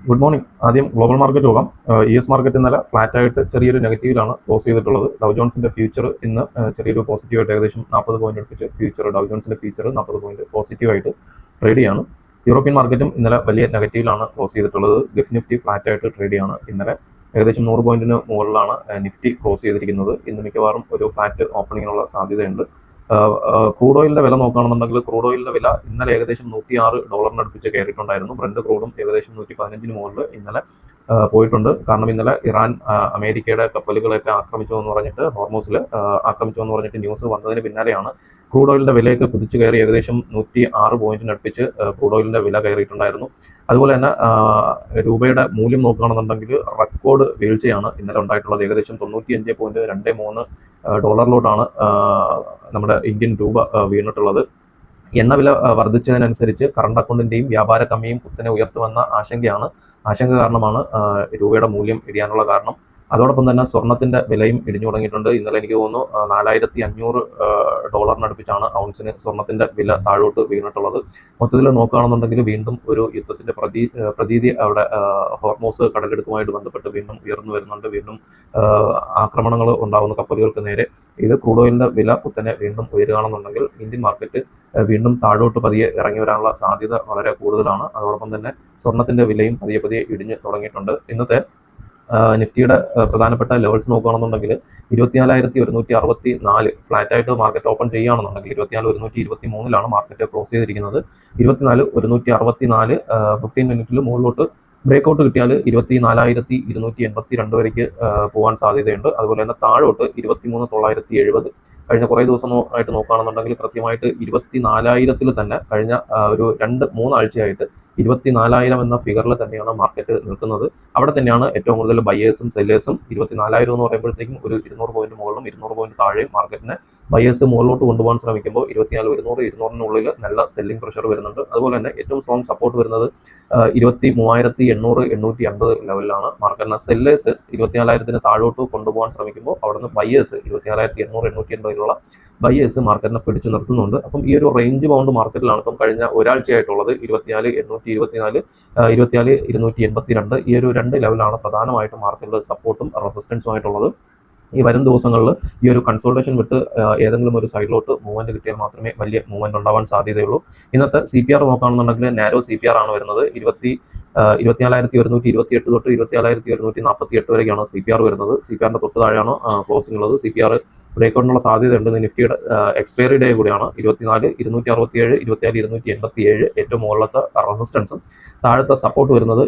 Good morning. ആദ്യം global market പോകാം. US market ഇന്നലെ ഫ്ലാറ്റ് ആയിട്ട് ചെറിയൊരു നെഗറ്റീവിലാണ് ക്ലോസ് ചെയ്തിട്ടുള്ളത്. ഡൗ ജോൺസിന്റെ ഫ്യൂച്ചർ ഇന്ന് ചെറിയൊരു പോസിറ്റീവായിട്ട് ഏകദേശം 40 പോയിന്റ് അടുപ്പിച്ച് ഡൗ ജോൺസിന്റെ ഫ്യൂച്ചർ 40 പോയിന്റ് പോസിറ്റീവായിട്ട് ട്രേഡ് ചെയ്യാണ്. യൂറോപ്യൻ മാർക്കറ്റും ഇന്നലെ വലിയ നെഗറ്റീവിലാണ് ക്ലോസ് ചെയ്തിട്ടുള്ളത്. ഗൾഫ് നിഫ്റ്റി ഫ്ലാറ്റ് ആയിട്ട് ട്രേഡ് ചെയ്യാണ്. ഇന്നലെ ഏകദേശം 100 പോയിന്റിന് മുകളിലാണ് നിഫ്റ്റി ക്ലോസ് ചെയ്തിരിക്കുന്നത്. ഇന്ന് മിക്കവാറും ഒരു ഫ്ലാറ്റ് ഓപ്പണിങ്ങിനുള്ള സാധ്യതയുണ്ട്. ക്രൂഡ് ഓയിലിന്റെ വില നോക്കുകയാണെന്നുണ്ടെങ്കിൽ ക്രൂഡ് ഓയിലിന്റെ വില ഇന്നലെ ഏകദേശം $106 അടുപ്പിച്ച് കയറിയിട്ടുണ്ടായിരുന്നു. ബ്രന്റ് ക്രൂഡും ഏകദേശം 115 മുകളിൽ ഇന്നലെ പോയിട്ടുണ്ട്. കാരണം ഇന്നലെ ഇറാൻ അമേരിക്കയുടെ കപ്പലുകളെയൊക്കെ ആക്രമിച്ചു എന്ന് പറഞ്ഞിട്ട് ഹോർമൂസിൽ ആക്രമിച്ചു എന്ന് പറഞ്ഞിട്ട് ന്യൂസ് വന്നതിന് പിന്നാലെയാണ് ക്രൂഡ് ഓയിലിന്റെ വിലയൊക്കെ കുതിച്ചു കയറി ഏകദേശം 106 പോയിന്റിന് അടുപ്പിച്ച് ക്രൂഡ് ഓയിലിന്റെ വില കയറിയിട്ടുണ്ടായിരുന്നു. അതുപോലെ തന്നെ രൂപയുടെ മൂല്യം നോക്കുകയാണെന്നുണ്ടെങ്കിൽ റെക്കോർഡ് വീഴ്ചയാണ് ഇന്നലെ ഉണ്ടായിട്ടുള്ളത്. ഏകദേശം $95.23 നമ്മുടെ ഇന്ത്യൻ രൂപ വീണിട്ടുള്ളത്. എണ്ണ വില വർദ്ധിച്ചതിനനുസരിച്ച് കറണ്ട് അക്കൗണ്ടിന്റെയും വ്യാപാര കമ്മിയും കുത്തനെ ഉയർത്തുമെന്ന ആശങ്ക കാരണമാണ് രൂപയുടെ മൂല്യം ഇടിയാനുള്ള കാരണം. അതോടൊപ്പം തന്നെ സ്വർണത്തിന്റെ വിലയും ഇടിഞ്ഞു തുടങ്ങിയിട്ടുണ്ട്. ഇന്നലെ എനിക്ക് തോന്നുന്നു $4500 അടുപ്പിച്ചാണ് ഔൺസിന് സ്വർണത്തിന്റെ വില താഴോട്ട് വീണിട്ടുള്ളത്. മൊത്തത്തിൽ നോക്കുകയാണെന്നുണ്ടെങ്കിൽ വീണ്ടും ഒരു യുദ്ധത്തിന്റെ പ്രതീതി അവിടെ ഹോർമൂസ് കടലെടുപ്പുമായിട്ട് ബന്ധപ്പെട്ട് വീണ്ടും ഉയർന്നു വരുന്നുണ്ട്. വീണ്ടും ആക്രമണങ്ങൾ ഉണ്ടാകുന്ന കപ്പലുകൾക്ക് നേരെ. ഇത് ക്രൂഡ് ഓയിലിന്റെ വില കുത്തനെ വീണ്ടും ഉയരുകയാണെന്നുണ്ടെങ്കിൽ ഇന്ത്യൻ മാർക്കറ്റ് വീണ്ടും താഴോട്ട് പതിയെ ഇറങ്ങി വരാനുള്ള സാധ്യത വളരെ കൂടുതലാണ്. അതോടൊപ്പം തന്നെ സ്വർണത്തിന്റെ വിലയും പതിയെ ഇടിഞ്ഞു തുടങ്ങിയിട്ടുണ്ട്. ഇന്നത്തെ നിഫ്റ്റിയുടെ പ്രധാനപ്പെട്ട ലെവൽസ് നോക്കുകയാണെന്നുണ്ടെങ്കിൽ 24,164 ഫ്ലാറ്റ് ആയിട്ട് മാർക്കറ്റ് ഓപ്പൺ ചെയ്യുകയാണെന്നുണ്ടെങ്കിൽ 24,123 മാർക്കറ്റ് ക്ലോസ് ചെയ്തിരിക്കുന്നത്. 24,164 15 മിനിറ്റിൽ മുകളിലോട്ട് ബ്രേക്കൗട്ട് കിട്ടിയാൽ 24,282 വരേക്ക് പോകാൻ സാധ്യതയുണ്ട്. അതുപോലെ തന്നെ താഴോട്ട് 23,970 കഴിഞ്ഞ കുറേ ദിവസമായിട്ട് നോക്കുകയാണെന്നുണ്ടെങ്കിൽ കൃത്യമായിട്ട് 24,000 തന്നെ കഴിഞ്ഞ ഒരു 2-3 ആഴ്ചയായിട്ട് 24,000 എന്ന ഫിഗറിൽ തന്നെയാണ് മാർക്കറ്റ് നിൽക്കുന്നത്. അവിടെ തന്നെയാണ് ഏറ്റവും കൂടുതൽ ബയേഴ്സും സെല്ലേഴ്സും. 24,000 എന്ന് പറയുമ്പോഴത്തേക്കും ഒരു 200 പോയിന്റ് മുകളിലും 200 പോയിന്റ് താഴെയും മാർക്കറ്റിനെ ബയേഴ്സ് മുകളിലോട്ട് കൊണ്ടുപോകാൻ ശ്രമിക്കുമ്പോൾ 24,100-200-നുള്ളിൽ നല്ല സെല്ലിംഗ് പ്രഷർ വരുന്നുണ്ട്. അതുപോലെ തന്നെ ഏറ്റവും സ്ട്രോങ് സപ്പോർട്ട് വരുന്നത് 23,800-850 ലെവലിലാണ്. മാർക്കറ്റിനെ സെല്ലേഴ്സ് 24,000 താഴോട്ട് കൊണ്ടുപോകാൻ ശ്രമിക്കുമ്പോൾ അവിടുന്ന് ബയേഴ്സ് 24,800-880 ബയേഴ്സ് മാർക്കറ്റിനെ പിടിച്ചു നിർത്തുന്നുണ്ട്. അപ്പം ഈ ഒരു റേഞ്ച് ബൗണ്ട് മാർക്കറ്റിലാണ് ഇപ്പം കഴിഞ്ഞ ഒരാഴ്ചയായിട്ടുള്ളത്. 24,824, 24,282 ഈ ഒരു 2 ലെവലാണ് പ്രധാനമായിട്ടും മാർക്കറ്റിൽ സപ്പോർട്ടും റെസിസ്റ്റൻസുമായിട്ടുള്ളത്. ഈ വരും ദിവസങ്ങളിൽ ഈ ഒരു കൺസോൾട്ടേഷൻ വിട്ട് ഏതെങ്കിലും ഒരു സൈഡിലോട്ട് മൂവ്മെന്റ് കിട്ടിയാൽ മാത്രമേ വലിയ മൂവ്മെന്റ് ഉണ്ടാവാൻ സാധ്യതയുള്ളൂ. ഇന്നത്തെ CPR നോക്കുകയാണെന്നുണ്ടെങ്കിൽ നാരോ CPR ആണ് വരുന്നത്. 24,128 തൊട്ട് 24,148 വരെയാണ് CPR വരുന്നത്. CPRന്റെ തൊട്ട് താഴെയാണ് ക്ലോസിംഗ് ഉള്ളത്. CPR ബ്രേക്കൗട്ടിനുള്ള സാധ്യതയുണ്ട്. നിഫ്റ്റിയുടെ എക്സ്പയറി ഡേ കൂടിയാണ്. 24,267, 24,287 ഏറ്റവും മുകളിലത്തെ റെസിസ്റ്റൻസും താഴത്തെ സപ്പോർട്ട് വരുന്നത്